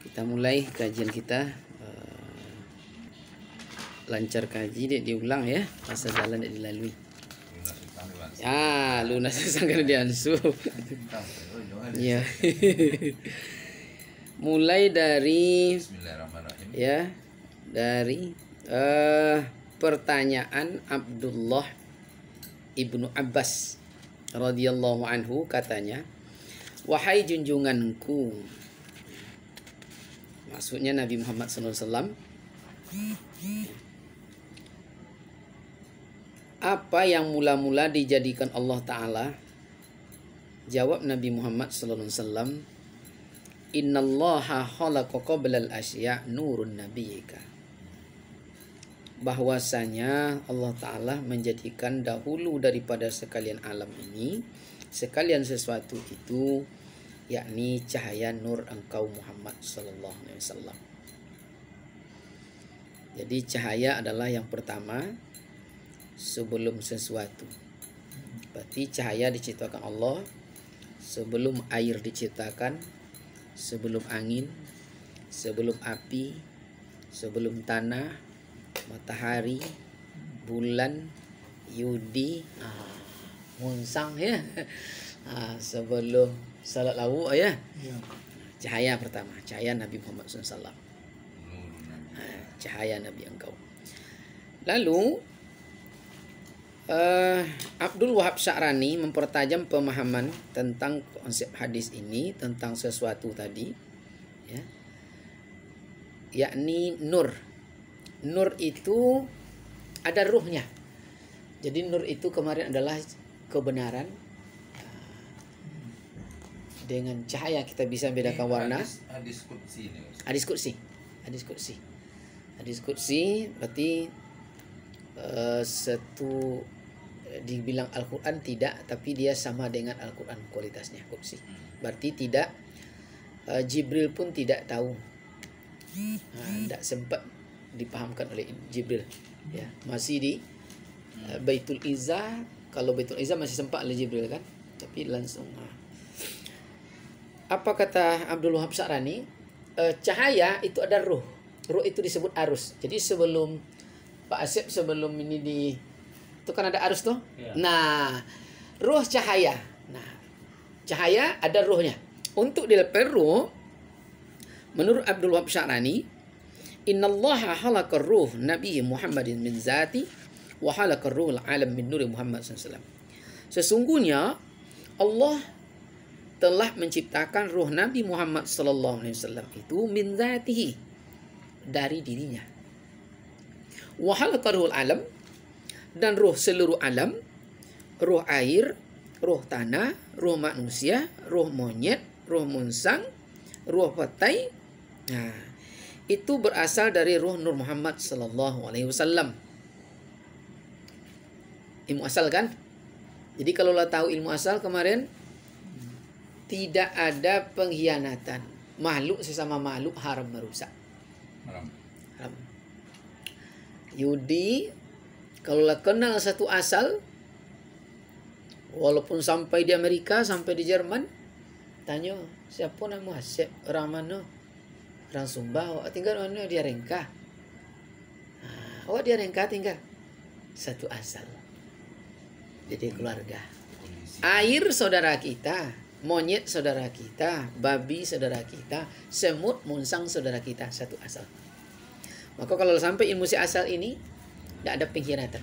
Kita mulai kajian kita. Lancar kaji dia diulang ya, masa jalan dia dilalui. Ya, lunas sangkan diansu. Ya. Mulai dari ya, dari pertanyaan Abdullah ibnu Abbas radhiyallahu anhu, katanya, wahai junjunganku, maksudnya Nabi Muhammad SAW, apa yang mula-mula dijadikan Allah Ta'ala? Jawab Nabi Muhammad SAW, innallaha khalaqa qablal asya' nurun nabiyyika. Bahwasanya Allah Ta'ala menjadikan dahulu daripada sekalian alam ini, sekalian sesuatu itu, yakni cahaya nur engkau Muhammad sallallahu alaihi wasallam. Jadi cahaya adalah yang pertama sebelum sesuatu. Berarti cahaya diciptakan Allah sebelum air diciptakan, sebelum angin, sebelum api, sebelum tanah, matahari, bulan, yudi, munsang ya. Sebelum salat lawu ya. Cahaya pertama, cahaya Nabi Muhammad SAW. Cahaya Nabi engkau. Lalu Abdul Wahab Sya'rani mempertajam pemahaman tentang konsep hadis ini, tentang sesuatu tadi ya, yakni nur. Nur itu ada ruhnya. Jadi nur itu kemarin adalah kebenaran. Dengan cahaya kita bisa bedakan warna. Hadis qudsi ini. Hadis qudsi. Hadis qudsi. Hadis qudsi berarti satu dibilang Al-Quran tidak, tapi dia sama dengan Al-Quran kualitasnya qudsi. Berarti tidak, Jibril pun tidak tahu. Tidak sempat dipahamkan oleh Jibril. Ya, masih di Baitul Izzah. Kalau Baitul Izzah masih sempat oleh Jibril kan, tapi langsung. Apa kata Abdul Wahab Sya'rani? Cahaya itu ada ruh. Ruh itu disebut arus. Jadi sebelum Pak Asep, sebelum ini itu kan ada arus tuh. Ya. Nah, ruh cahaya. Nah, cahaya ada ruhnya. Untuk dilepas ruh, menurut Abdul Wahab Sya'rani, innallaha halaqar ruh Nabi Muhammadin min zati wa halaqar ruhul alam min nuri Muhammad SAW. Sesungguhnya Allah telah menciptakan ruh Nabi Muhammad sallallahu alaihi wasallam itu min zatihi, dari dirinya. Wa khalaqa ruhul alam, dan ruh seluruh alam, ruh air, ruh tanah, ruh manusia, ruh monyet, ruh munsang, ruh petai. Nah, itu berasal dari ruh Nur Muhammad sallallahu alaihi wasallam. Ilmu asal kan? Jadi kalau lo tahu ilmu asal kemarin, tidak ada pengkhianatan. Makhluk sesama makhluk haram merusak. Haram. Yudi, kalau kenal satu asal, walaupun sampai di Amerika, sampai di Jerman, tanya, siapa nama Asep? Orang mana? Orang Sumba. Awak tinggal mana? Dia Rengka. Awak dia Rengka tinggal. Satu asal. Jadi keluarga. Air saudara kita. Monyet saudara kita, babi saudara kita, semut, munsang saudara kita, satu asal. Maka kalau sampai ilmu si asal ini tidak ada pengkhianatan.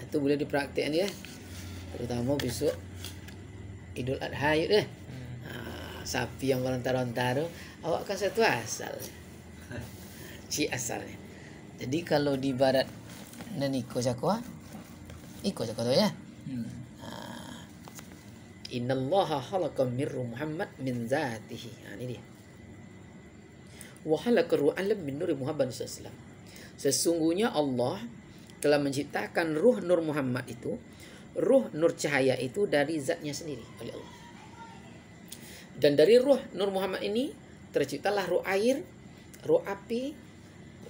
Itu boleh dipraktikkan ya, terutama besok Idul Adha ya. Sapi yang melontar-lontar, awak kan satu asal, si asalnya. Jadi kalau di barat naniko jakwa, iko jakwa tu ya. Innallaha khalaqa mirru Muhammad min zatihi. Ini dia. Wa khalaqa ruh alam min nuri Muhammad sallallahu alaihi wasallam. Sesungguhnya Allah telah menciptakan ruh Nur Muhammad itu, ruh nur cahaya itu dari zatnya sendiri oleh Allah. Dan dari ruh Nur Muhammad ini terciptalah ruh air, ruh api,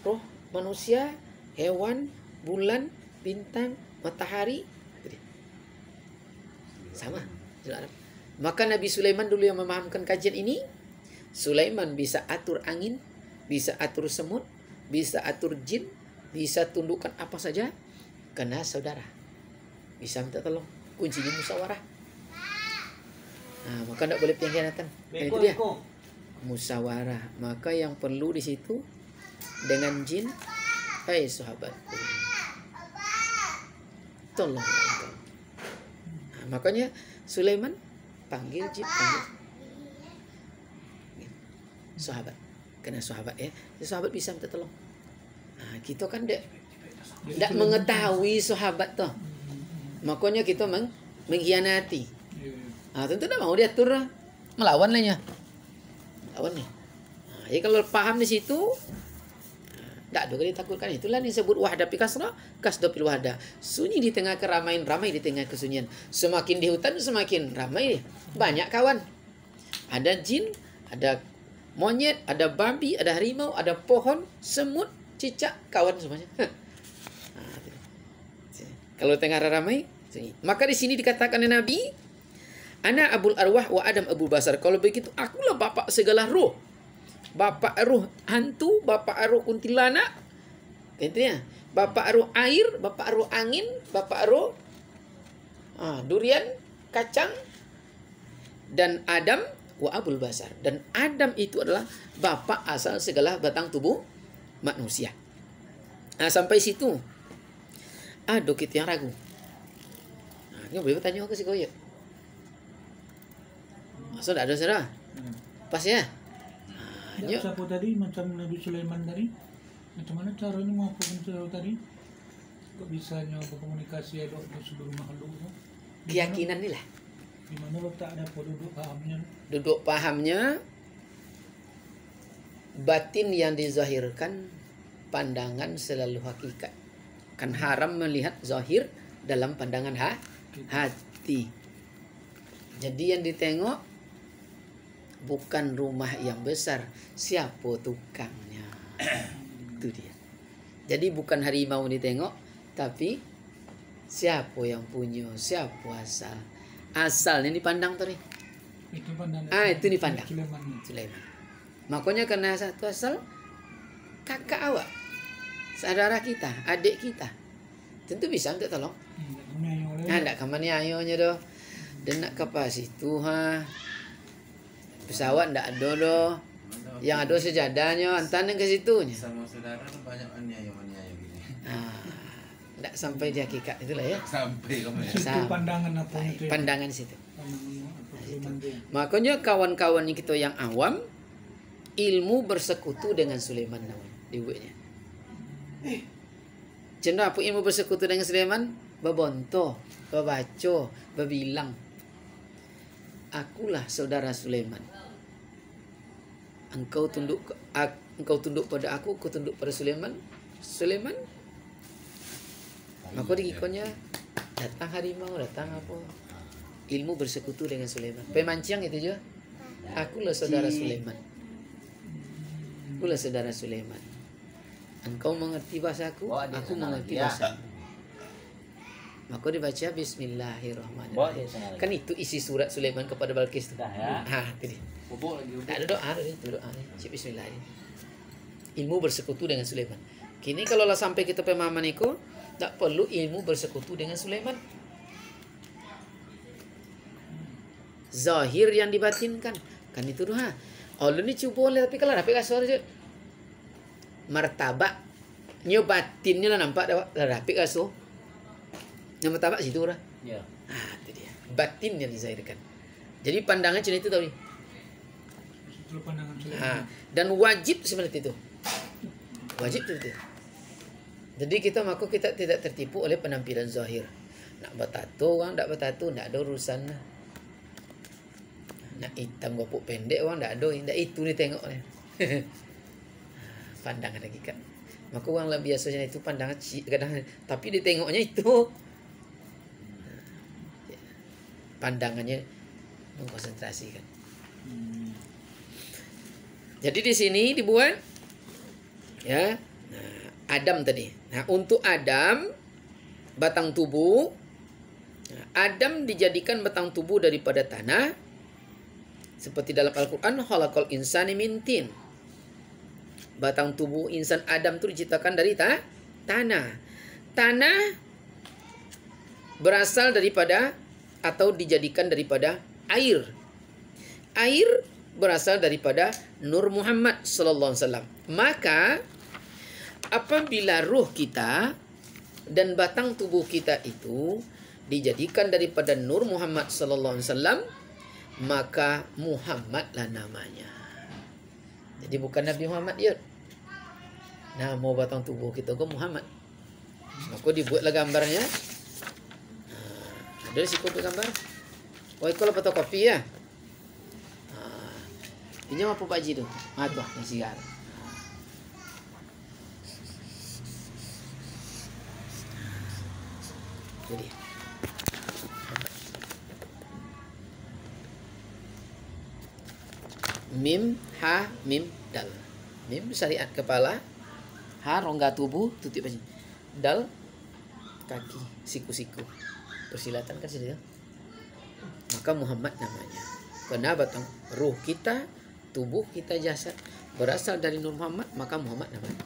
ruh manusia, hewan, bulan, bintang, matahari. Sama. Maka Nabi Sulaiman dulu yang memahamkan kajian ini. Sulaiman bisa atur angin, bisa atur semut, bisa atur jin, bisa tundukkan apa saja. Karena saudara bisa minta tolong. Kuncinya musyawarah. Nah, maka tidak boleh pengkhianatan. Nah, itu dia. Musyawarah. Maka yang perlu di situ dengan jin, hai sahabatku, tolonglah engkau. Nah, makanya Sulaiman panggil jin, panggil sahabat. Kena sahabat ya. Sahabat bisa minta tolong. Nah, kita kan tidak mengetahui sahabat tuh. Makanya kita mengkhianati. Nah, tentu tidak mau diatur melawan lahnya. Melawan nih. Nah, ya kalau paham di situ, tidak ada ditakutkan. Itulah yang disebut wahda pikasra, kasda pil wahda. Sunyi di tengah keramaian, ramai di tengah kesunyian. Semakin di hutan semakin ramai. Banyak kawan. Ada jin, ada monyet, ada babi, ada harimau, ada pohon, semut, cicak, kawan semuanya. Nah, kalau tengah ramai, maka di sini dikatakan oleh Nabi, Ana Abul Arwah wa Adam Abul Basar. Kalau begitu, akulah bapak segala roh. Bapak roh hantu, bapak roh kuntilanak, gitu ya. Bapak roh air, bapak roh angin, bapak roh durian, kacang, dan Adam wa Abul Basar. Dan Adam itu adalah bapak asal segala batang tubuh manusia. Nah, sampai situ ada kita yang ragu. Nah, ini boleh bertanya ke si Goyek. Masa tidak ada saudara? Pas ya? Ya, siapa tadi macam Nabi Sulaiman tadi? Macam mana caranya mengapakan saudara tadi? Kok bisanya berkomunikasi ada sebelum makhluk itu? Keyakinan ni lah. Di mana letak ada duduk pahamnya? Duduk pahamnya, batin yang dizahirkan, pandangan selalu hakikat. Kan haram melihat zahir dalam pandangan hati. Jadi yang ditengok bukan rumah yang besar, siapa tukangnya. Itu dia. Jadi bukan harimau ditengok, tapi siapa yang punya, siapa asal. Asalnya dipandang tuh nih. Itu pandangan. Itu dipandang. Sulaiman. Makanya karena satu asal, kakak awak, saudara kita, adik kita, tentu bisa minta tolong. Tidak kemana ayonya doh. Dan nak kapas itu pesawat tidak ada doh. Yang ada sejadahnya, antarin ke situnya. Sama saudara banyak aniaya gini. Tidak sampai di hakikat itulah ya. Sampai kamu ya. Itu pandangan apa itu? Pandangan situ. Pandangan Makanya kawan-kawan kita yang awam, ilmu bersekutu dengan Sulaiman namanya di bukunya. Cendera apa ilmu bersekutu dengan Sulaiman? Babonto, babaco, babilang. Akulah saudara Sulaiman. Engkau tunduk pada aku tunduk pada Sulaiman. Sulaiman. Maka dikikonnya datang harimau, datang apa? Ilmu bersekutu dengan Sulaiman. Pemancing itu juga. Akulah saudara Sulaiman. Akulah saudara Sulaiman. Engkau mengerti bahasaku, aku mengerti bahasamu. Maka dibaca Bismillahirrahmanirrahim. Kan itu isi surat Sulaiman kepada Balqis itu. Itu dia. Tak ada doa, itu doa. Bismillah. Ilmu bersekutu dengan Sulaiman. Kini kalau lah sampai kita pemahaman itu, tak perlu ilmu bersekutu dengan Sulaiman. Zahir yang dibatinkan. Kan itu doa. Allah ni cuba boleh, tapi kalau dapat kasar je. Martabak. Nyobatinnya lah nampak dah dapat kasar. Yang martabak situ lah. Ya. Itu dia. Batin yang dizahirkan. Jadi pandangan macam itu tau ni. pandangan Sulaiman. Dan wajib seperti itu. Wajib seperti itu. Jadi kita tidak tertipu oleh penampilan zahir. Nak bertato orang, tak bertato, tak ada urusan. Nak hitam gopuk pendek orang, tak ada. Tak itu dia tengok. Pandangan hakikat. Maka orang lah biasanya itu pandangan kadang, tapi dia tengoknya itu. Pandangannya mengkonsentrasikan. Jadi di sini dibuat ya. Nah, Adam tadi. Nah, untuk Adam batang tubuh, Adam dijadikan batang tubuh daripada tanah. Seperti dalam Al-Quran, khalaqal insani min tin. Batang tubuh insan Adam itu diciptakan dari tanah. Tanah berasal daripada atau dijadikan daripada air. Air berasal daripada Nur Muhammad sallallahu alaihi wasallam. Maka apabila ruh kita dan batang tubuh kita itu dijadikan daripada Nur Muhammad sallallahu alaihi wasallam, maka Muhammadlah namanya. Jadi bukan Nabi Muhammad ya. Nama batang tubuh kita ke Muhammad. Maka dibuatlah gambarnya. Ada risiko buat gambar. Oh, kalau fotokopi ya. Pinjam apa Pak Haji tu? Tuh, yang sigar. Jadi mim, ha, mim, dal. Mim syariat kepala, ha rongga tubuh, tutup baju. Dal kaki, siku-siku. Persilatan kan sudah. Maka Muhammad namanya. Karena batang ruh kita, tubuh kita, jasad berasal dari Nur Muhammad, maka Muhammad namanya.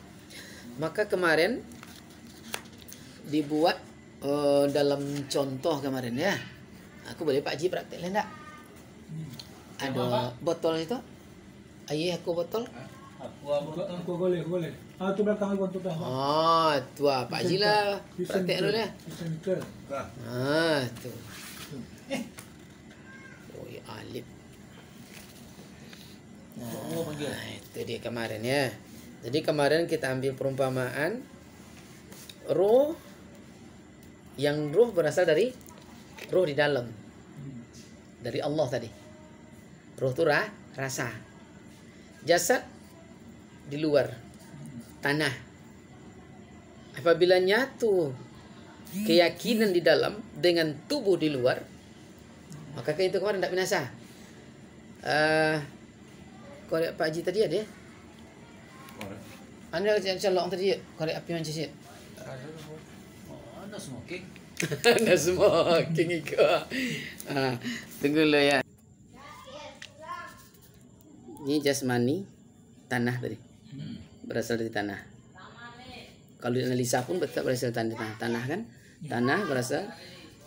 Maka kemarin dibuat dalam contoh kemarin ya. Aku boleh Pak Haji praktek enggak? Ada botol itu? Ayah aku botol? Aku boleh. Tu belakang aku tu dah. Tu Pak Haji lah praktek dulu ya. Tu. Oh, ya alif. Itu dia kemarin ya. Jadi kemarin kita ambil perumpamaan roh, yang roh berasal dari roh di dalam, dari Allah tadi. Roh itu rasa. Jasad di luar, tanah. Apabila nyatu keyakinan di dalam dengan tubuh di luar, maka itu kemarin tidak binasa. Korek Pak Haji tadi ada ya? Anda yang colok tadi ya? Korek api macam ni? Ada smoking. Ada smoking ikut. Tunggu dulu ya. Ini jasmani, tanah tadi. Berasal dari tanah. Kalau dianalisa pun betul berasal dari tanah. Tanah kan? Tanah berasal,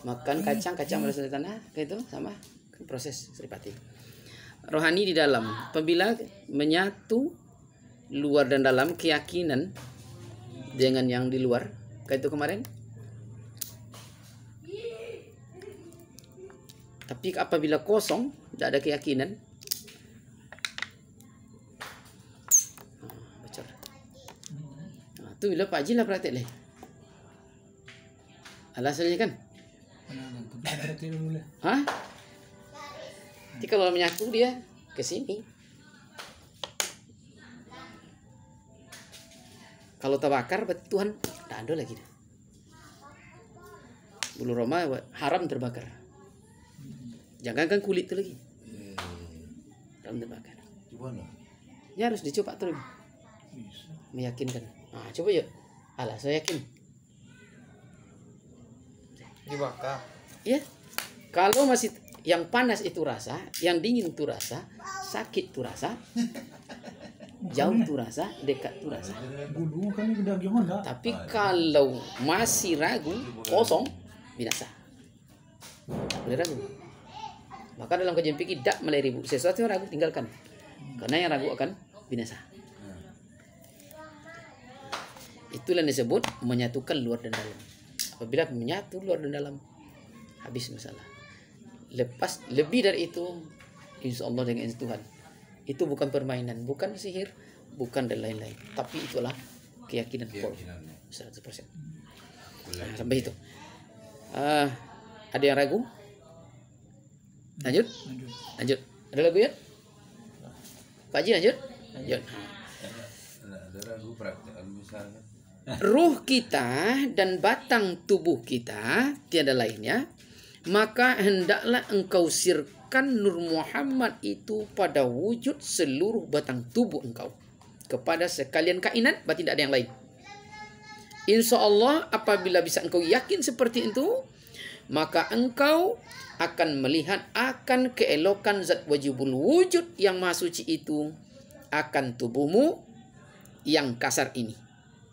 makan kacang berasal dari tanah. Kayak itu sama kan proses Sripati. Rohani di dalam. Apabila menyatu luar dan dalam, keyakinan dengan yang di luar, kayak itu kemarin. Tapi apabila kosong, tidak ada keyakinan, bocor. Itu bila Pak Haji lah praktek leh. Alasannya kan? Hah? Jadi kalau menyatu dia ke sini. Kalau terbakar berarti Tuhan tak ada lagi. Bulu roma haram terbakar. Jangankan kulit itu lagi. Haram terbakar. Ya harus dicoba terus. Meyakinkan. Coba yuk. Alah, saya yakin. Dibakar. Ya. Kalau masih yang panas itu rasa, yang dingin itu rasa, sakit itu rasa, jauh itu rasa, dekat itu rasa. Tapi kalau masih ragu, kosong, binasa. Tak boleh ragu. Maka dalam kajian fikih tidak mulai ribu. Sesuatu yang ragu tinggalkan. Karena yang ragu akan binasa. Itulah yang disebut menyatukan luar dan dalam. Apabila menyatu luar dan dalam, habis masalah. Lepas lebih dari itu, insya Allah dengan izin Tuhan, itu bukan permainan, bukan sihir, bukan dan lain-lain, tapi itulah keyakinan full 100%. Sampai itu. Ada yang ragu? Lanjut. Ada lagu ya? Pak Haji lanjut. Ada ragu praktek misalnya. Ruh kita dan batang tubuh kita tiada lainnya. Maka hendaklah engkau sirkan Nur Muhammad itu pada wujud seluruh batang tubuh engkau, kepada sekalian kainat, berarti tidak ada yang lain. Insya Allah apabila bisa engkau yakin seperti itu, maka engkau akan melihat akan keelokan zat wajibul wujud yang maha suci itu akan tubuhmu yang kasar ini.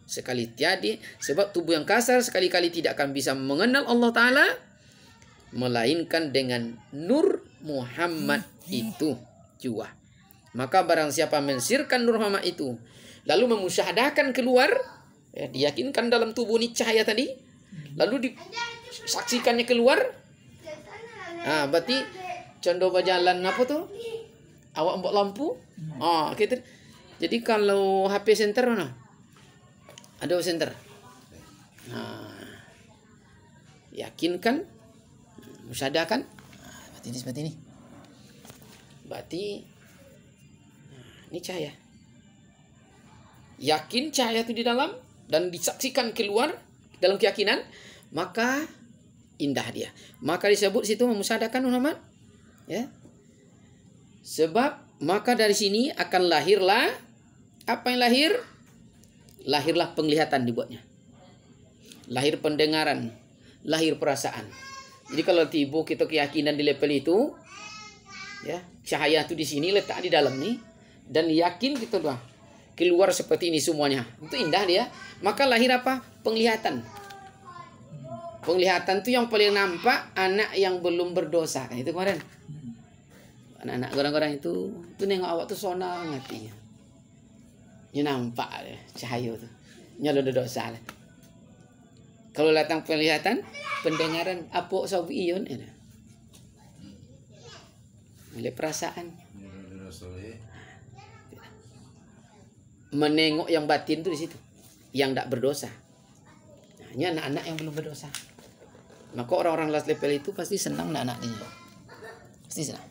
Sekali tiada, sebab tubuh yang kasar sekali-kali tidak akan bisa mengenal Allah Ta'ala, melainkan dengan nur Muhammad itu jua. Maka barang siapa mensirkan nur Muhammad itu, lalu memusyahadahkan keluar, ya, diyakinkan dalam tubuh ini cahaya tadi, lalu disaksikannya keluar, berarti contoh berjalan apa tuh? Awak buat lampu, gitu. Jadi kalau HP center mana? Ada center. Yakinkan, musyahadahkan, berarti ini seperti ini. Berarti ini cahaya. Yakin cahaya itu di dalam dan disaksikan keluar dalam keyakinan, maka indah dia. Maka disebut situ memusyahadahkan Muhammad, ya. Sebab maka dari sini akan lahirlah apa yang lahir? Lahirlah penglihatan dibuatnya. Lahir pendengaran, lahir perasaan. Jadi kalau tiba kita keyakinan di level itu, ya, cahaya itu di sini letak di dalam nih, dan yakin gitu doang. Keluar seperti ini semuanya. Itu indah dia. Maka lahir apa? Penglihatan. Penglihatan itu yang paling nampak anak yang belum berdosa. Kan itu kemarin. Anak-anak orang-orang itu nengok awak tuh sonal hatinya. Dia nampak deh, cahaya tuh. Nyalo dosa lah. Kalau datang penglihatan, pendengaran apa sawi ion ada. Oleh perasaan. Menengok yang batin tuh di situ, yang tidak berdosa. Nah, ini anak-anak yang belum berdosa. Maka orang-orang last level itu pasti senang anak-anaknya. Pasti senang.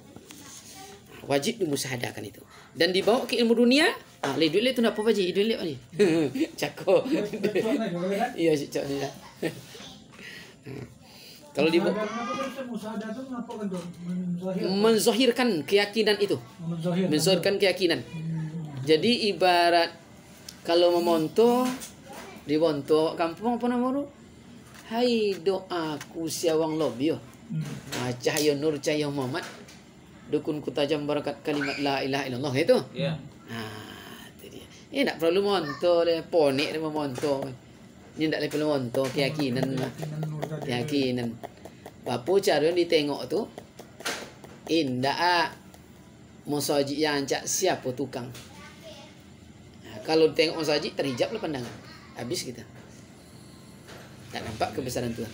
Wajib dimusyahadakan itu. Dan dibawa ke ilmu dunia. Duit itu nak apa wajib? Duit ni. Cakap. Iya, cakap ni lah. Kalau dibawa menzahirkan keyakinan itu. Menzahirkan keyakinan. Jadi ibarat kalau memonto di Bonto kampung apa nama tu? Hai doaku siawang lobio. Cahaya nur cahaya Muhammad. Dukun ku tajam barakat kalimat la ilaha illallah itu. Ya. Itu dia. Ini tak perlu monto dia, ponik dia memonto. Ini tak perlu monto keyakinan lah. Keyakinan. Apa cara ditengok tu? Indah mosaji yang cak siapa tukang. Kalau tengok saja terhijab lah pandangan. Habis kita. Tak nampak kebesaran Tuhan.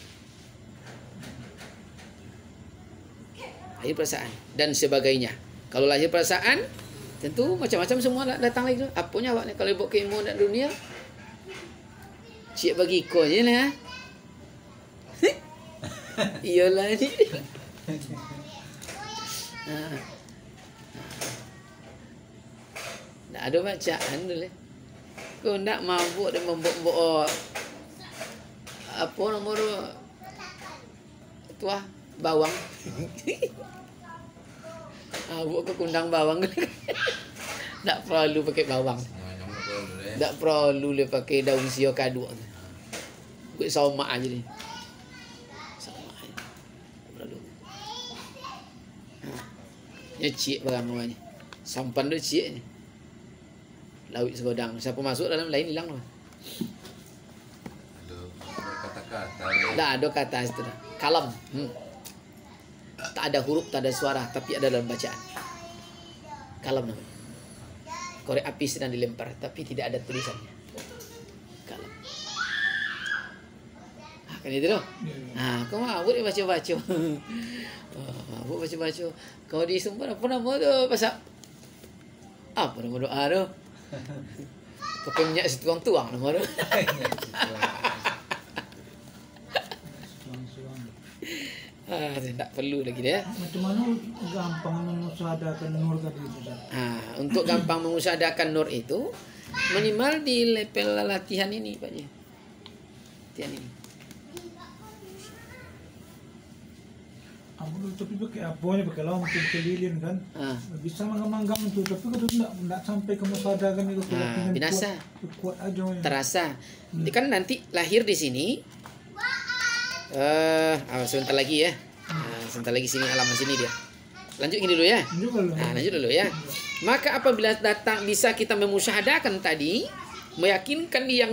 Lahir perasaan dan sebagainya. Kalau lahir perasaan, tentu macam-macam semua datang lagi. Apanya awak ni kalau buat kemo nak dunia? Cik bagi kau je lah. Iyalah ni. Tak ada bacaan dulu. Kau nak mabuk dan membok-bok apa nombor tu bawang. Buat ke kundang bawang. Tak perlu pakai bawang. Tak perlu le pakai daun sio kadu. Buat somak aja ni. Somak aja. Perlu. Ya cik barang namanya. Sampan tu cik ni. Lawit segodang. Siapa masuk dalam lain hilang lah. Kata-kata. Tak ada kata itu dah. Kalam. Tak ada huruf, tak ada suara, tapi ada dalam bacaan. Kalam namanya. Korek api sedang dilempar, tapi tidak ada tulisannya. Kalam. Kan itu tu. Kau mabuk dia baca-baca. Mabuk baca-baca. Kau disumpah apa nama tu? Pasal apa nama doa tu? Pakai minyak situang-tuang nama tu. Tak perlu lagi dia. Macam mana gampang memusyahadakan nur tadi itu? Untuk gampang memusyahadakan nur itu minimal di level latihan ini Pak Ji. Latihan ini. Tapi pakai apanya, pakai lampu, pakai lilin kan? Bisa manggang-manggang itu, tapi kalau tidak sampai ke musyahadakan itu binasa. Kuat aja. Terasa. Kan nanti lahir di sini. Sebentar lagi ya. Sebentar lagi sini halaman sini dia. Lanjut ini dulu ya. Lanjut dulu ya. Maka apabila datang bisa kita memusyahadakan tadi, meyakinkan yang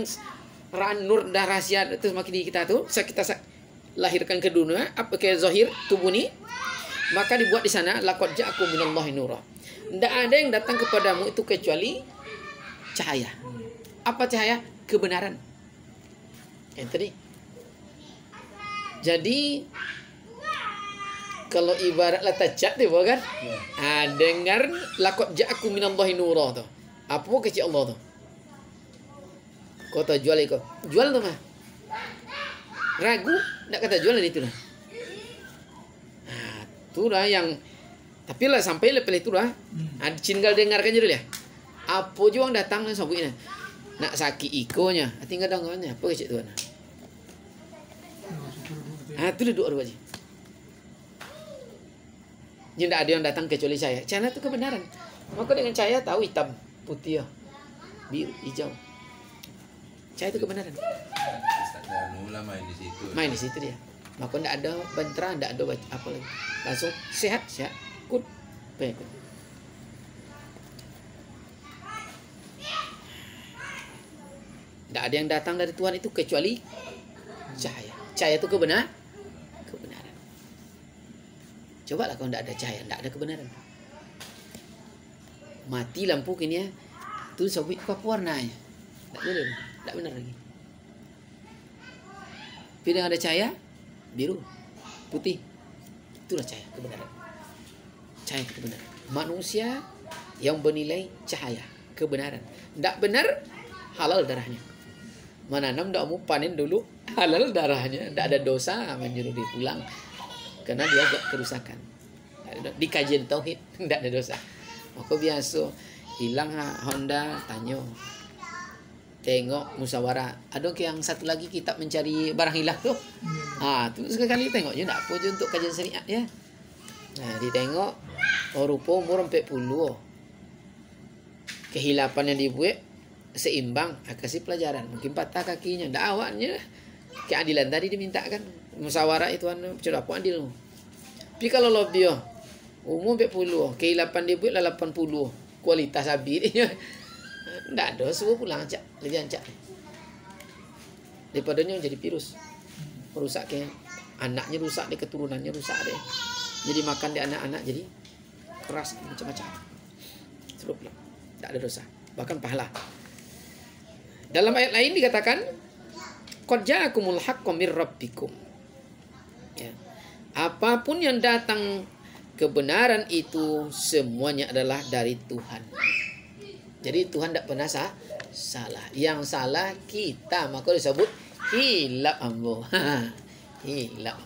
nur dan rahasia itu semakin di kita tuh, kita lahirkan ke dunia, apa ke zahir tubuh ini, maka dibuat di sana laqad ja'akum minallahi nura. Tidak ada yang datang kepadamu itu kecuali cahaya. Apa cahaya? Kebenaran. Yang tadi. Jadi kalau ibarat tajat tu kan? Dengar laqad ja'akum minallahi nura tu. Apa kecil Allah tu? Kau tahu jual itu? Jual tu mah. Ragu nak kata jual itu lah. Tu lah yang tapi lah sampai lepas itu lah. Tinggal dengarkan je dulu ya. Apa juang datang dan sabuknya. Nak sakit ikonya. Tinggal dengarnya. Apa kecil tu kan? Tu duduk dulu aja. Jadi tidak ada yang datang kecuali cahaya. Cahaya itu kebenaran. Maka dengan cahaya tahu hitam, putih, biru, hijau. Cahaya itu kebenaran. Main di situ. Main di situ dia. Maka tidak ada bentera, tidak ada apa lagi. Langsung sehat. Kut. Baik. Tidak ada yang datang dari Tuhan itu kecuali cahaya. Cahaya itu kebenaran. Cobalah kalau tidak ada cahaya, tidak ada kebenaran. Mati lampu kini ya. Itu sabit apa warnanya? Tidak benar lagi. Tapi dengan ada cahaya, biru, putih. Itulah cahaya kebenaran. Cahaya kebenaran. Manusia yang bernilai cahaya kebenaran. Tidak benar, halal darahnya. Menanam tidak mau panen dulu, halal darahnya. Tidak ada dosa menyuruh dia pulang. Karena dia agak kerusakan. Di kajian tauhid tidak ada dosa. Maka biasa hilang Honda tanya. Tengok musyawarah. Ada yang satu lagi kitab mencari barang hilang tu. Tu sekali tengok je tak apa je untuk kajian syariat ya. Ditengok rupa umur 40. Kehilapan yang dibuat seimbang, kasih pelajaran. Mungkin patah kakinya, ndak awaknya. Keadilan tadi dimintakan. Musyawarah itu sudah apa adil. Tapi kalau lebih umur 40, kehilapan dia buat 80, kualitas habis dia. Ndak ada suruh pulang cak, lebih ancak. Daripadanya jadi virus. Merusak ke anaknya rusak, dia keturunannya rusak deh. Jadi makan di anak-anak jadi keras macam-macam. Suruh pulang. Ndak ada dosa, bahkan pahala. Dalam ayat lain dikatakan qad ja'akumul haqqu mir rabbikum. Ya. Apapun yang datang kebenaran itu semuanya adalah dari Tuhan. Jadi Tuhan tidak pernah salah. Yang salah kita, maka disebut hilaf ambo. Hilaf.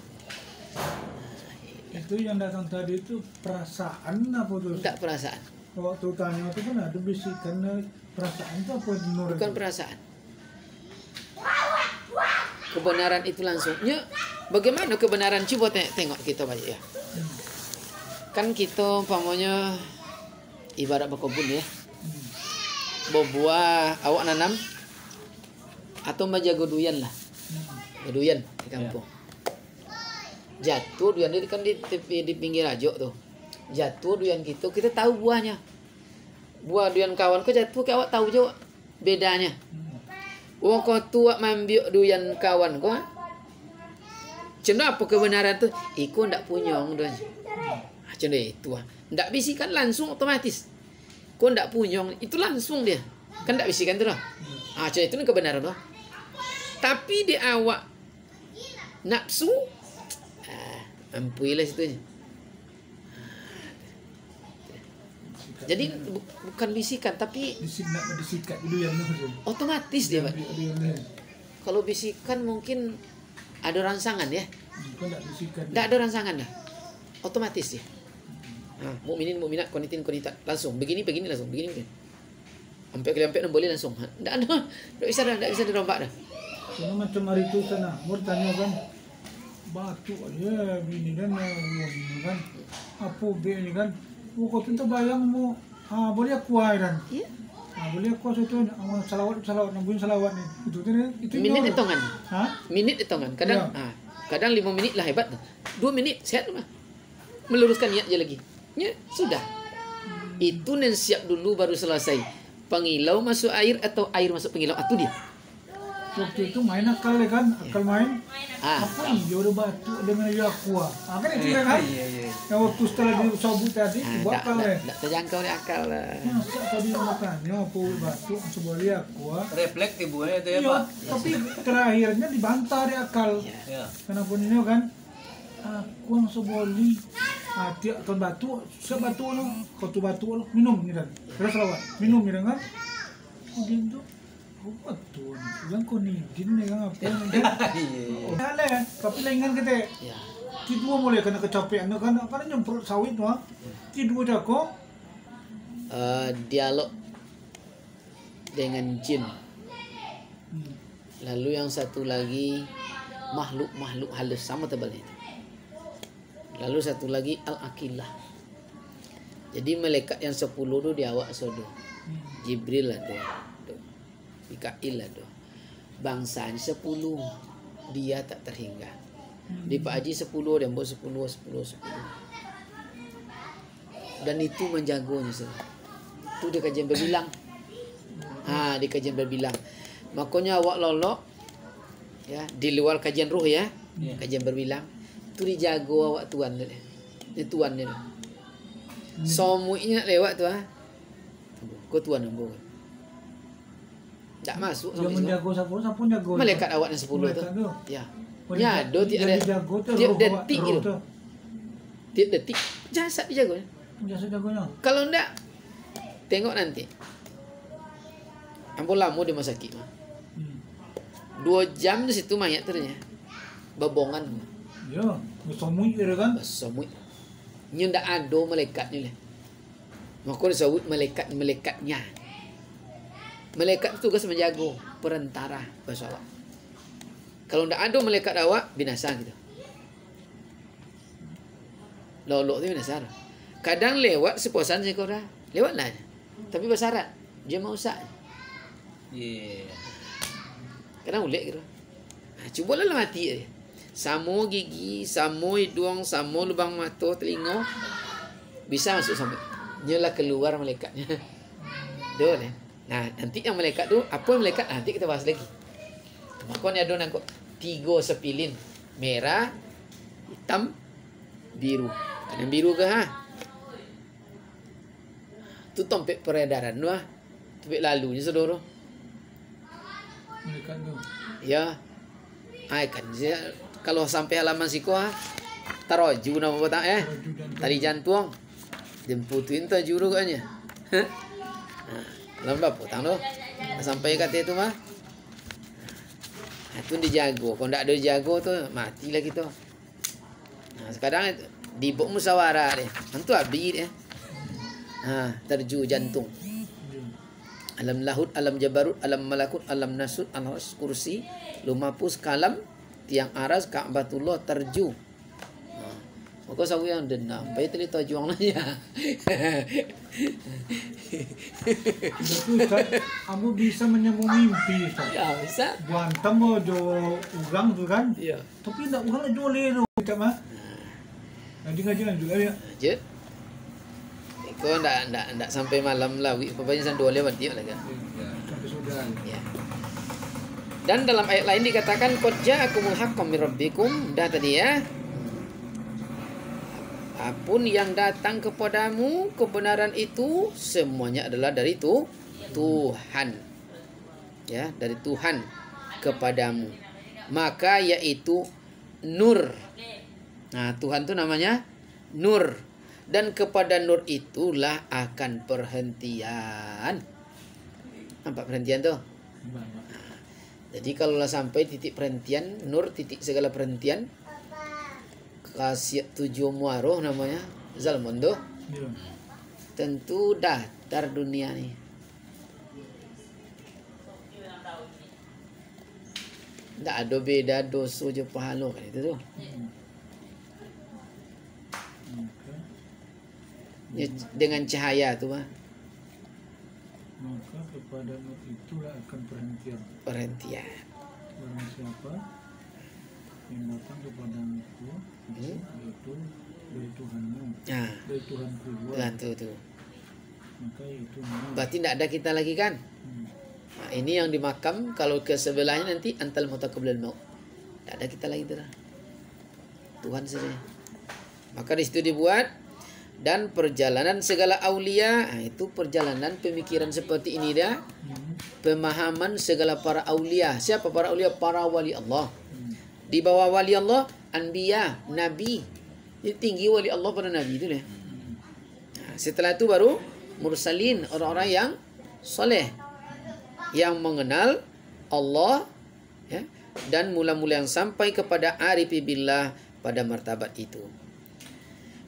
Itu yang datang tadi itu perasaan apa tuh? Tidak perasaan. Waktu tanya itu kan ada bisikan perasaan itu apa? Bukan perasaan. Kebenaran itu langsungnya. Bagaimana kebenaran? Coba tengok kita baca ya. Kan kita umpamanya ibarat berkebun ya. Berbuah awak nanam atau menjaga duyan lah. Duyan di kampung. Jatuh duyan itu kan di pinggir rajok tuh. Jatuh duyan kita tahu buahnya. Buah duyan kawan kau jatuh ke awak tahu je bedanya. Wong kau tua mambiuk duyan kawan kau. Cenda apa kebenaran tu? Iku ndak punyong doanya. Cenda itu ndak bisikan langsung otomatis. Kau ndak punyong itu langsung dia. Kan ndak bisikan tu dah. Cenda itu kebenaran tu. Tapi di awak nafsu ampuilah situ. Jadi bukan bisikan tapi bisikan itu yang otomatis dia, Pak. Kalau bisikan mungkin ada rangsangan ya. Tidak ada rangsangan dah. Otomatis ya. Mukminin mukminat qanitin qanitat langsung begini langsung begini. Sampai kalian boleh langsung. Tidak ada. Tidak bisa dirobak dah. Karena macam hari itu sana, mau tanya kan batu aja begini kan apa begini kan. Kau tentu bayang mau boleh aku airan. Iya. Boleh aku itu salawat nambun salawat ni. Itu minit hitungan. Minit hitungan. Kadang Kadang 5 menit lah hebat tuh. 2 menit sehat mah. Meluruskan niat aja lagi. Ya, sudah. Itu yang siap dulu baru selesai. Pengilau masuk air atau air masuk pengilau. Itu dia. Waktu itu main akal ya kan, akal main. Ah. Apa dia udah batu dengan dia aqua. Kan itu kan. Yang waktu setelah disabut tadi, buat akal ya. Tak terjangkau oleh akal lah. Masa tadi makanya apa batu sebuah dia aqua. Refleks ibunya itu ya, Iya, Pak. tapi terakhirnya dibantah di akal. Ya. Kenapa ini kan? Aku yang seboli. Tiap kan batu, sebatu lo, kau tu batu lo, minum ni kan. Terus lawat, minum ni kan. Kemudian tu, batu, yang kau ni, gini kan apa? Dah lah, tapi lain kan kita. Ya. Kedua mulai kena kecapean kan, karena nyemprot sawit tu. Kedua dah kau. Dialog dengan jin. Lalu yang satu lagi makhluk-makhluk halus sama tebalnya itu. Lalu satu lagi al-akilah. Jadi malaikat yang 10 tu dia awak sodo. Jibril lah tu. Mikail lah tu. Bangsanya 10 dia tak terhingga. Di Pak Haji 10 dia buat 10. Dan itu menjagonya saudara. Itu dia kajian berbilang. Di kajian berbilang. Makanya awak lolok ya di luar kajian ruh ya. Kajian berbilang. Itu dijago awak tuan dia. Ini tuan dia. Somuiknya nak lewat tu Kau tuan ambo. Tak masuk Dia sampai menjago siapa jago. Malaikat awak yang 10 tu. Ya. Ya, do dia tidak ada. jago tu. Tiap detik itu. Tiap detik jasad dijago. Jasa jagonya. Kalau enggak tengok nanti. Ambo lama di rumah sakit. 2 jam di situ mayat ternyata. Babongan. Ya, semui dia kan. Semua nya ndak ada malaikatnya lah. Maka disebut malaikat-malaikatnya. Malaikat itu tugas menjaga perantara bahasa awak. Kalau ndak ada malaikat awak binasa gitu. Lolok tu binasa. Kadang lewat sepuasan seekor dah. Lewatlah. Tapi bersyarat dia mau usah. Kadang ulik gitu. Cubalah mati aja. Samo gigi, samo hidung, samo lubang mata, telinga bisa masuk sampai. Nyalah keluar malaikatnya. Doh ni. Nah, nanti yang malaikat tu apa malaikat nanti kita bahas lagi. Makanya ada nangkut 3 sepilin, merah, hitam, biru. Yang biru ke Tu tompek peredaran tu Tompek lalunya saudara. Malaikat tu. Ya. Kan kalau sampai halaman siko taroju nama apa tak tali jantung jemputin tu juru katnya. Lama potang tu sampai kata itu mah itu dijago. Kalau tak ada dijago tu matilah kita. Sekarang dibuk musyawarah deh tentu habis deh. Terju jantung. Alam lahut, alam jabarut, alam malakut, alam nasut, alam kursi, lumapus kalam, tiang aras, Ka'batullah terju. Maka sawu yang dendam, baik tadi tujuan aja. Betul Ustaz, kamu bisa menyambung mimpi Ustaz. Ya bisa. Buantam mo jo urang tu kan. Ya. Tapi ndak urang jo lero macam mah. Ngaji-ngajian juga ya. Je. Kau ndak sampai malam lah. Pokoknya san 2 lewat dia lah kan. Sampai sudah. Ya. Dan dalam ayat lain dikatakan qad ja'akumul haqqu mir rabbikum. Dah tadi ya. Apapun yang datang kepadamu, kebenaran itu semuanya adalah dari Tuhan. Ya, dari Tuhan kepadamu. Maka yaitu nur. Nah, Tuhan itu namanya nur. Dan kepada nur itulah akan perhentian. Nampak perhentian tuh? Jadi kalau sampai titik perhentian, nur titik segala perhentian, khasiat 7 muaroh namanya, Zalman tuh. Ya. Tentu datar dunia nih. Tak ada beda dosa je pahala kan itu tuh. Ya, dengan cahaya tu mah. Maka kepada nur itulah akan perhentian. Perhentian. Barang siapa yang datang kepadaku yaitu dari Tuhanmu, Nah, dari Tuhan keluar, tuh. maka itu mau. Berarti tidak ada kita lagi kan? Nah, ini yang di makam, kalau ke sebelahnya nanti antal mutaqabbilal maut. Tidak ada kita lagi tuh. Tuhan saja. Maka di situ dibuat dan perjalanan segala aulia, nah, itu perjalanan pemikiran seperti ini dia. Pemahaman segala para aulia. Siapa para aulia? Para wali Allah. Di bawah wali Allah, anbiya, nabi. Jadi tinggi wali Allah pada nabi itu ya. Nah, setelah itu baru mursalin, orang-orang yang soleh, yang mengenal Allah, ya, dan mula-mula yang sampai kepada arifi billah pada martabat itu.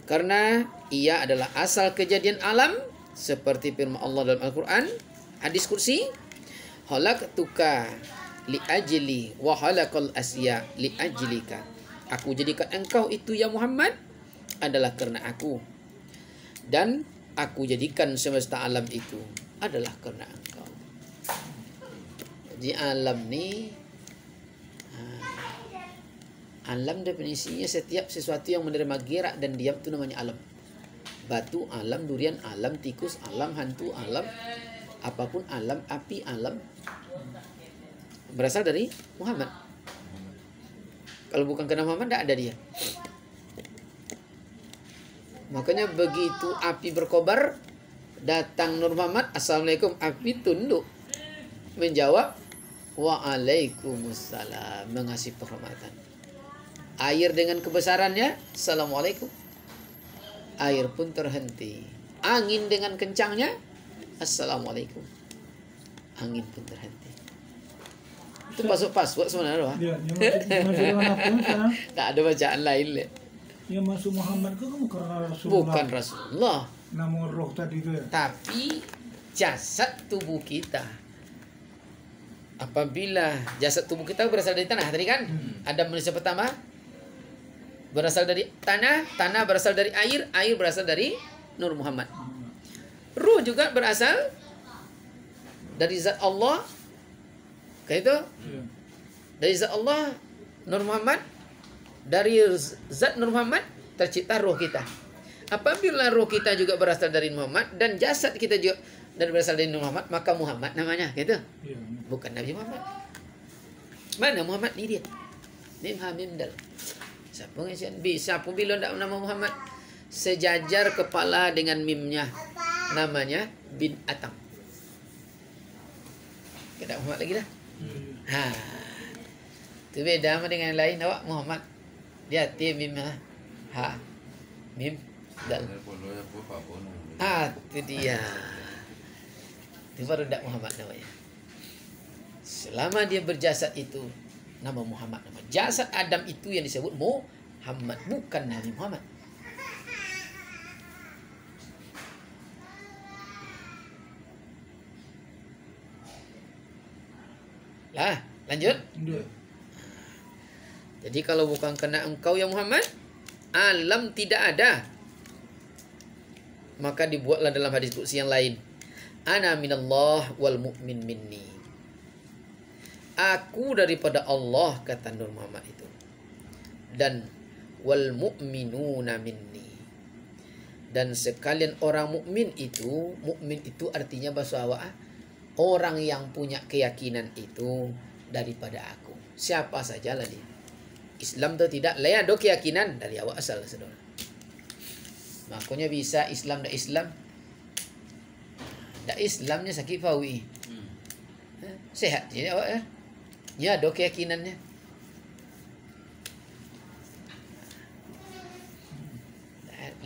Karena ia adalah asal kejadian alam seperti firman Allah dalam Al-Quran, hadis kursi, halaqtuka li ajli wa halaqal asya li ajlika. Aku jadikan engkau itu ya Muhammad adalah karena aku, dan aku jadikan semesta alam itu adalah karena engkau. Jadi alam ni, alam definisinya setiap sesuatu yang menerima gerak dan diam itu namanya alam. Batu alam, durian alam, tikus alam, hantu alam, apapun alam, api alam, berasal dari Muhammad. Kalau bukan karena Muhammad tidak ada dia. Makanya begitu api berkobar, datang Nur Muhammad, assalamualaikum, api tunduk menjawab waalaikumsalam, mengasih penghormatan. Air dengan kebesarannya, assalamualaikum, air pun terhenti. Angin dengan kencangnya, assalamualaikum, angin pun terhenti. Itu masuk password sebenarnya. Dia masuk manapun sana. Tak ada bacaan lain le. Yang masuk Muhammad itu kan karena Rasulullah. Bukan Rasulullah, Namun roh tadi itu ya. tapi jasad tubuh kita. Apabila jasad tubuh kita berasal dari tanah tadi kan, Adam manusia pertama berasal dari tanah, tanah berasal dari air, air berasal dari Nur Muhammad. Ruh juga berasal dari zat Allah. Kayak itu. Dari zat Allah, Nur Muhammad, dari zat Nur Muhammad tercipta roh kita. Apabila roh kita juga berasal dari Muhammad dan jasad kita juga dan berasal dari Nur Muhammad, maka Muhammad namanya, gitu. Bukan Nabi Muhammad. Mana Muhammad ni dia? Mim ha mim dal. Siapa ngasian? Bisa pun bila tidak nama Muhammad sejajar kepala dengan mimnya, namanya bin Atam. Tidak Muhammad lagi dah. Ha. Itu beda sama dengan yang lain. Awak Muhammad. Dia T mim ha. Mim dal. Ah, itu dia. Itu baru tidak Muhammad namanya. Selama dia berjasad itu nama Muhammad. Nama jasad Adam itu yang disebut Muhammad, bukan Nabi Muhammad. Lah, lanjut. Jadi kalau bukan kena engkau ya Muhammad, alam tidak ada. Maka dibuatlah dalam hadis qudsi yang lain. Ana minallah wal mu'min minni. Aku daripada Allah, kata Nur Muhammad itu. Dan wal mu'minuna minni. Dan sekalian orang mukmin itu artinya bahasa awak, orang yang punya keyakinan itu daripada aku. Siapa sajalah dia. Islam itu tidak layak do keyakinan dari awak asal saudara. Makanya bisa Islam dak Islam. Dak Islamnya sakit fawi. Sehat je awak ya. Ya do keyakinannya.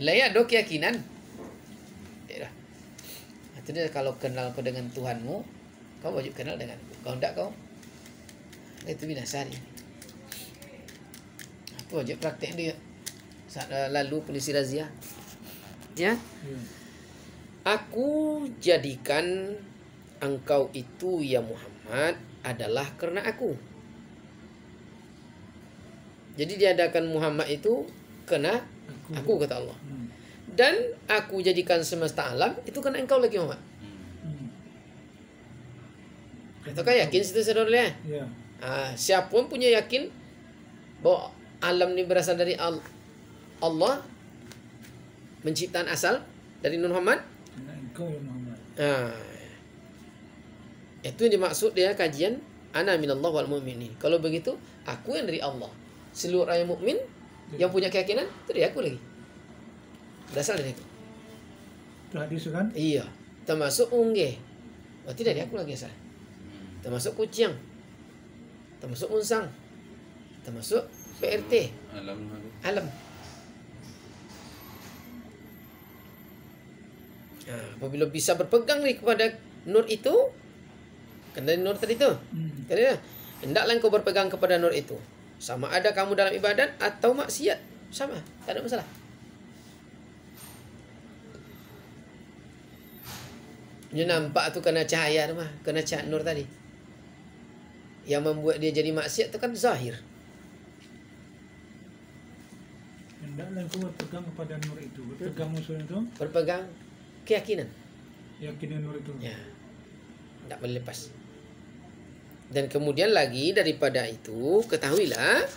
Layak do keyakinan. Ya. Itu dia, kalau kenal kau dengan Tuhanmu, kau wajib kenal denganku. Kalau tidak kau, itu binasa dia. Apa wajib praktek dia. Saat lalu polisi razia. Ya. Aku jadikan engkau itu ya Muhammad adalah karena aku. Jadi diadakan Muhammad itu karena aku kata Allah. Dan aku jadikan semesta alam itu karena engkau lagi Muhammad. Ataukah yakin situ saudara? Ya. Siapa pun punya yakin bahwa alam ini berasal dari Allah, menciptaan asal dari Nur Muhammad. Karena engkau ya Muhammad. Itu yang dimaksud dia kajian ana minallah wal mu'minin. Kalau begitu, aku yang dari Allah. Seluruh rakyat mukmin yang punya keyakinan itu dari aku lagi. Berasal dari aku. Itu hadis kan? Iya, termasuk ungge. Berarti dari aku lagi asal. Termasuk kucing. Termasuk unsang. Termasuk PRT. Alam. Apabila bisa berpegang nih kepada nur itu, kan dari nur tadi itu. Karena hendaklah kau berpegang kepada nur itu. Sama ada kamu dalam ibadat atau maksiat, sama, tak ada masalah. Dia nampak tu kena cahaya tu mah, kena cahaya nur tadi. Yang membuat dia jadi maksiat tu kan zahir. Hendaklah engkau berpegang kepada nur itu. Berpegang maksudnya itu? Berpegang keyakinan. Yakinan nur itu. Ya. Tak boleh lepas. Dan kemudian lagi daripada itu, ketahuilah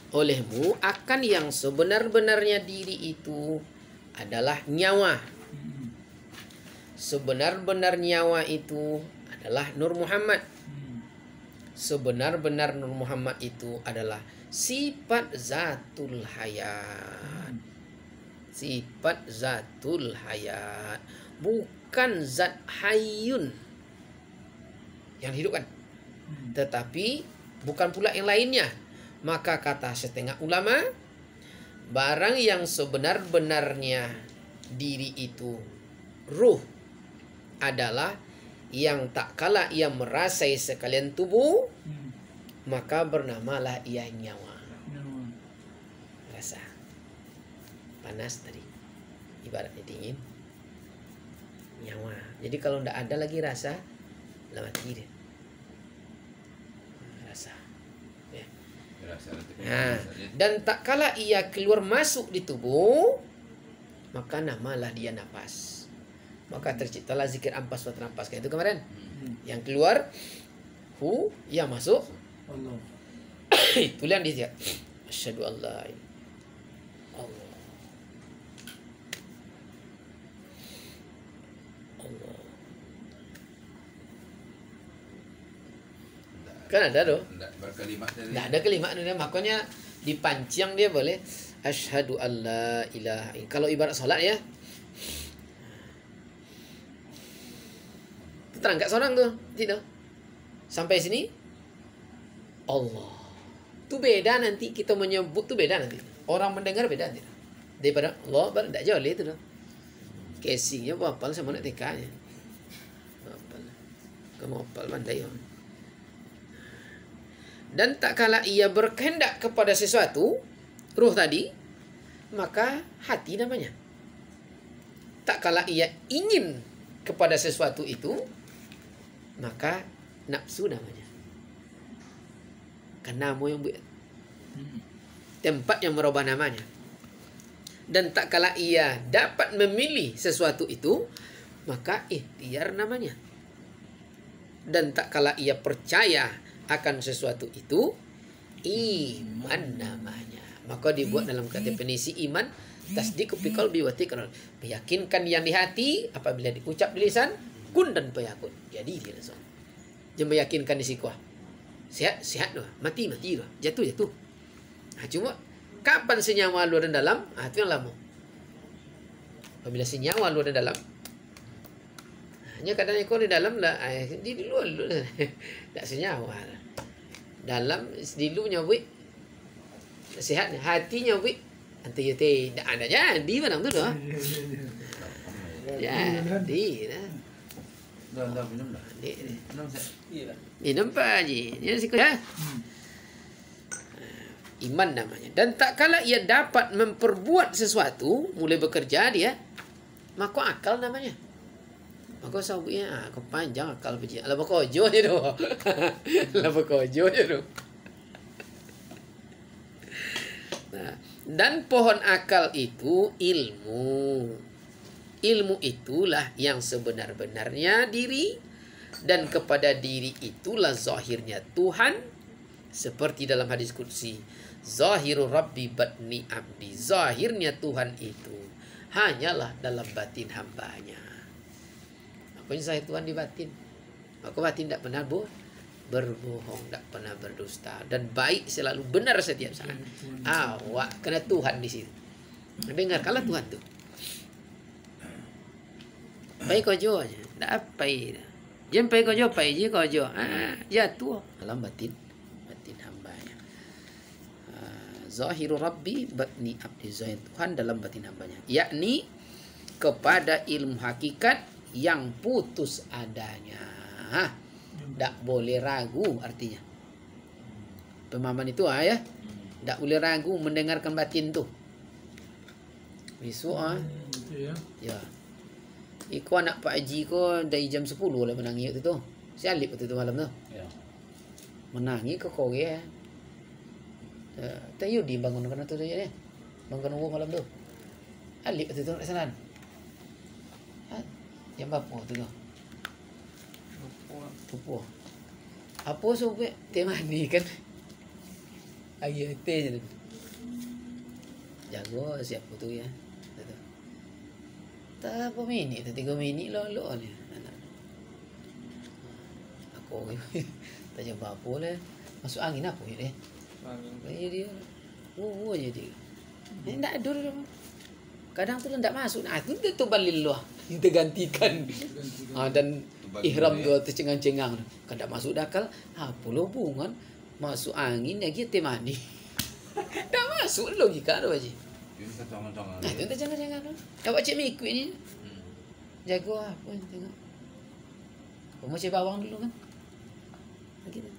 olehmu akan yang sebenar-benarnya diri itu adalah nyawa. Sebenar-benar nyawa itu adalah Nur Muhammad. Sebenar-benar Nur Muhammad itu adalah sifat zatul hayat. Sifat zatul hayat, bukan zat hayyun yang hidupkan, tetapi bukan pula yang lainnya. Maka kata setengah ulama, barang yang sebenar-benarnya diri itu ruh adalah yang tak kala ia merasai sekalian tubuh, maka bernamalah ia nyawa. Rasa panas tadi, ibaratnya dingin, nyawa. Jadi kalau tidak ada lagi rasa, lah mati dia. Rasa. Ya. Dan tak kala ia keluar masuk di tubuh, maka namalah dia nafas. Maka terciptalah zikir ampas wa ternafas. Kayak itu kemarin. Yang keluar hu, yang masuk Allah. Itulah yang dia. Asyhadu an la ilaha Allah. Allah. Kan ada tuh. Tidak berkalimat tadi. Tidak ada kalimat dia, makanya dipancing dia boleh asyhadu an la ilaha illallah. Kalau ibarat salat ya, terangkat seorang tuh, tidak. Sampai sini Allah. Itu beda nanti kita menyebut tuh beda nanti. Orang mendengar beda nanti. Daripada Allah baru tidak jauh itu tuh. Casingnya hafal sama nak TK-nya. Hafal. Kamu hafal pandai. Dan tak kala ia berkehendak kepada sesuatu, ruh tadi, maka hati namanya. Tak kala ia ingin kepada sesuatu itu, maka nafsu namanya. Karena namu yang buat. Tempat yang merubah namanya. Dan tak kala ia dapat memilih sesuatu itu, maka ikhtiar namanya. Dan tak kala ia percaya akan sesuatu itu, iman namanya. Maka dibuat dalam kata definisi iman, tasdiq fi qalbi wa tiqrar. Meyakinkan yang di hati, apabila diucap di lisan, kun dan payakun. Jadi dia langsung. Dia meyakinkan di sikuah. Sehat doh, mati doh, jatuh. Cuma kapan senyawa luar dan dalam? Itu yang lama. Apabila senyawa luar dan dalam, hanya kadang ekor di dalam lah, di luar tak senyawa. Dalam di luarnya wik sehat, hatinya wik anti yete tak ada jadi barang tu doh. Jadi dah. Dah minum dah. Minum saya. Iya. Minum Pak Haji. Ini sikit ya. Iman namanya. Dan tak kala ia dapat memperbuat sesuatu, mulai bekerja dia, maka akal namanya. Maka sabuknya, kepanjang akal biji. Lah bekojo je tu. Lah bekojo je tu. Nah, dan pohon akal itu ilmu. Ilmu itulah yang sebenar-benarnya diri, dan kepada diri itulah zahirnya Tuhan, Seperti dalam hadis qudsi, zahiru rabbi batni abdi. Zahirnya Tuhan itu hanyalah dalam batin hambanya. Makanya zahir Tuhan di batin. Maka batin tidak pernah berbohong, tidak pernah berdusta, dan baik selalu, benar setiap saat. Awak kena Tuhan di situ. Dengarkanlah Tuhan tuh. Pai kojo aja, tak pai. Jangan pai kojo, pai je kojo. Jatuh dalam batin hambanya. Zahiru rabbi batni abdi, zahir Tuhan dalam batin hambanya, yakni kepada ilmu hakikat yang putus adanya. Tak boleh ragu artinya. Pemahaman itu ya. Tak boleh ragu mendengarkan batin tu. Besok ya. Iko anak Pak Haji ko dari jam 10 lah menangi waktu tu. Sialip waktu tu malam tu. Ya. Menangi ke koge. Tayu di bangun kena tu saja ni. Bangun malam tu. Alip waktu tu kesanan. Yang apa tu tu? Pupu. Apa sobek teh mani kan? Ayo teh je. Jago siap tu ya. Tak apa minit, 3 minit lo ni. Aku tak jumpa apa lah. Masuk angin apa ni? Angin. Dia. Jadi. Ni tak ada. Kadang tu tak masuk. Nah, itu balil loh. Kita gantikan. Dan ihram tu tercengang-cengang. Kan tak masuk dakal. Apa hubungan masuk angin lagi teh mandi. Tak masuk logika tu aja. Nah, itu jangan-jangan. Awak cik mengikut ni. Jago apa ni tengok. Kamu cik bawang dulu kan. Gitu.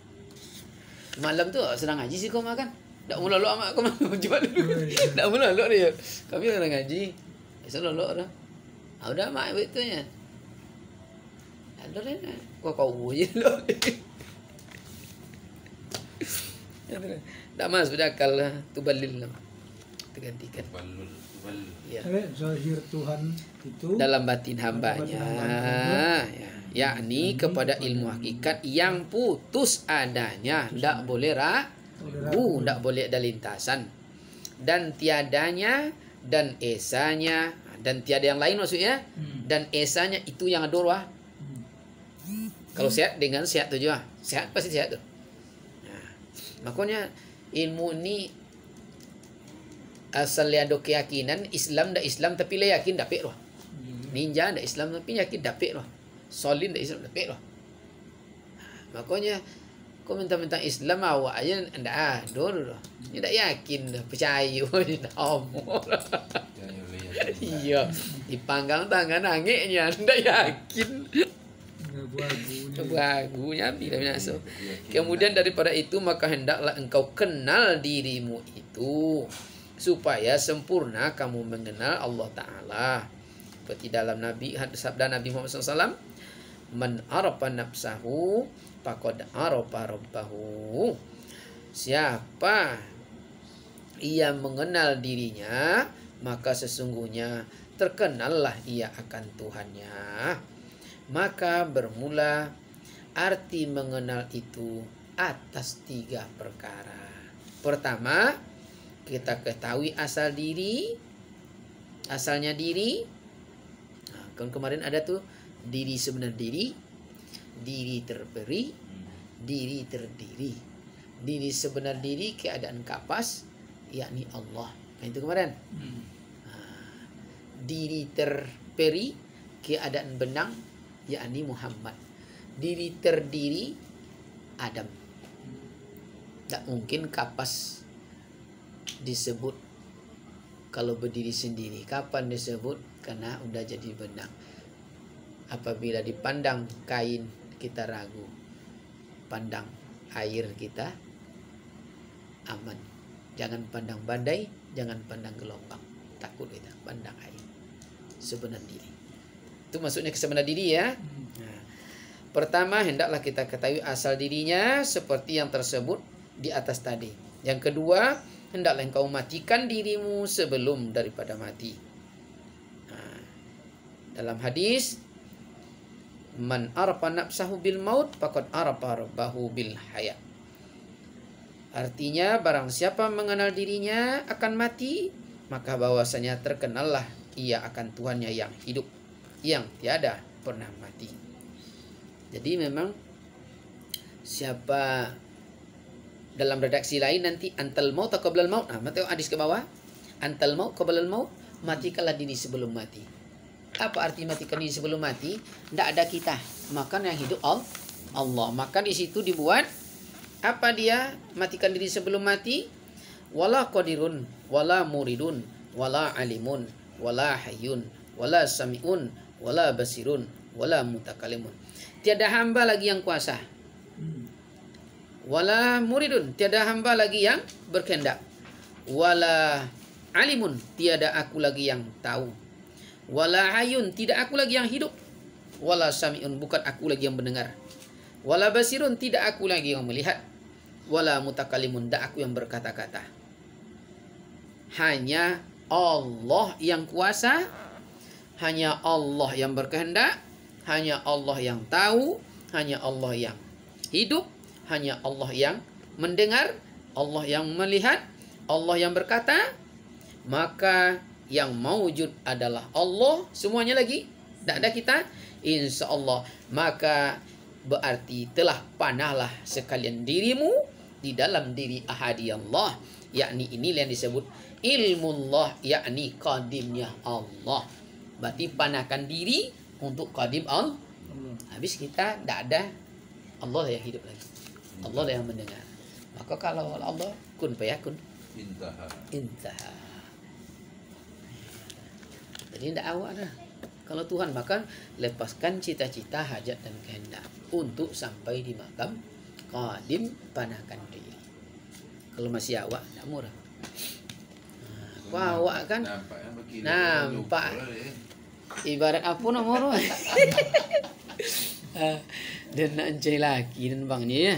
Malam tu sedang ngaji sih kau makan. Tak mula lo amak kau cuba dulu. Tak mula lo dia. Kami sedang ngaji. Esok lo dah. Udah mak betul nya. Ada dah. Kau je lo. Tak mas berdakal lah. Tu balil lah. Tergantikan. Ya. Zahir Tuhan itu dalam batin hambanya, yakni kepada ilmu hakikat yang putus adanya, tidak boleh ragu, tidak boleh ada lintasan, dan tiadanya dan esanya, dan tiada yang lain maksudnya, dan esanya itu yang adorwah. Kalau sehat dengan sehat tu juga, sehat pasti sehat tu. Makanya ilmu ni asal ada keyakinan Islam dah Islam tapi lah yakin dapat roh. Ninja dah Islam tapi yakin dapat roh. Solin dah Islam dapat roh. Makanya kau minta Islam awak aja ndak ada roh. Ni tak yakin dah, percaya ni dah omor. Iya, dipanggang tangan nangiknya ndak yakin. Bagunya bila binasa. Kemudian daripada itu maka hendaklah engkau kenal dirimu itu supaya sempurna kamu mengenal Allah Ta'ala. Seperti dalam sabda Nabi Muhammad SAW, Man arafa nafsahu faqad arafa rabbahu. Siapa ia mengenal dirinya, maka sesungguhnya terkenallah ia akan Tuhannya. Maka bermula arti mengenal itu atas 3 perkara. Pertama, kita ketahui asal diri, asalnya diri. Nah, kan kemarin ada tuh diri sebenar diri, diri terperi, diri terdiri. Diri sebenar diri keadaan kapas, yakni Allah. Nah, itu kemarin. Nah, diri terperi keadaan benang, yakni Muhammad. Diri terdiri Adam. Tak mungkin kapas disebut kalau berdiri sendiri. Kapan disebut? Karena udah jadi benang. Apabila dipandang kain kita ragu, pandang air kita aman. Jangan pandang badai, jangan pandang gelombang. Takut kita pandang air. Sebenar diri. Itu maksudnya kesebenar diri ya. Nah, pertama hendaklah kita ketahui asal dirinya seperti yang tersebut di atas tadi. Yang kedua, hendaklah engkau matikan dirimu sebelum daripada mati. Nah, dalam hadis, Man arafa nafsahu bil maut faqad arafa rabbahu bil hayat. Artinya barang siapa mengenal dirinya akan mati, maka bahwasanya terkenallah ia akan Tuhannya yang hidup, yang tiada pernah mati. Jadi memang siapa dalam redaksi lain nanti antal maut atau qablal maut. Nah, tengok hadis ke bawah. Antal maut qablal maut, matikanlah diri sebelum mati. Apa arti matikan diri sebelum mati? Tidak ada kita. Maka yang hidup Allah. Maka di situ dibuat apa dia? Matikan diri sebelum mati. Wala qadirun, wala muridun, wala alimun, wala hayyun, wala sami'un, wala basirun, wala mutakalimun. Tiada hamba lagi yang kuasa. Wala muridun, tiada hamba lagi yang berkehendak. Wala alimun, tiada aku lagi yang tahu. Wala hayun, tidak aku lagi yang hidup. Wala sami'un, bukan aku lagi yang mendengar. Wala basirun, tidak aku lagi yang melihat. Wala mutakalimun, tidak aku yang berkata-kata. Hanya Allah yang kuasa, hanya Allah yang berkehendak, hanya Allah yang tahu, hanya Allah yang hidup, hanya Allah yang mendengar, Allah yang melihat, Allah yang berkata. Maka yang mawujud adalah Allah, semuanya lagi, tidak ada kita, insya Allah. Maka berarti telah panahlah sekalian dirimu di dalam diri ahadi Allah, yakni ini yang disebut ilmullah, yakni qadimnya Allah. Berarti panahkan diri untuk qadim Allah. Habis kita tidak ada, Allah yang hidup lagi, Allah yang mendengar. Maka kalau Allah kun fayakun, intaha. Jadi tidak awak dah. Kalau Tuhan maka lepaskan cita-cita, hajat dan kehendak untuk sampai di makam qadim, panahkan diri. Kalau masih awak tidak murah. Nah, awak kan nampak ibarat apa nomor dan nak encai lagi dan bangnya ya.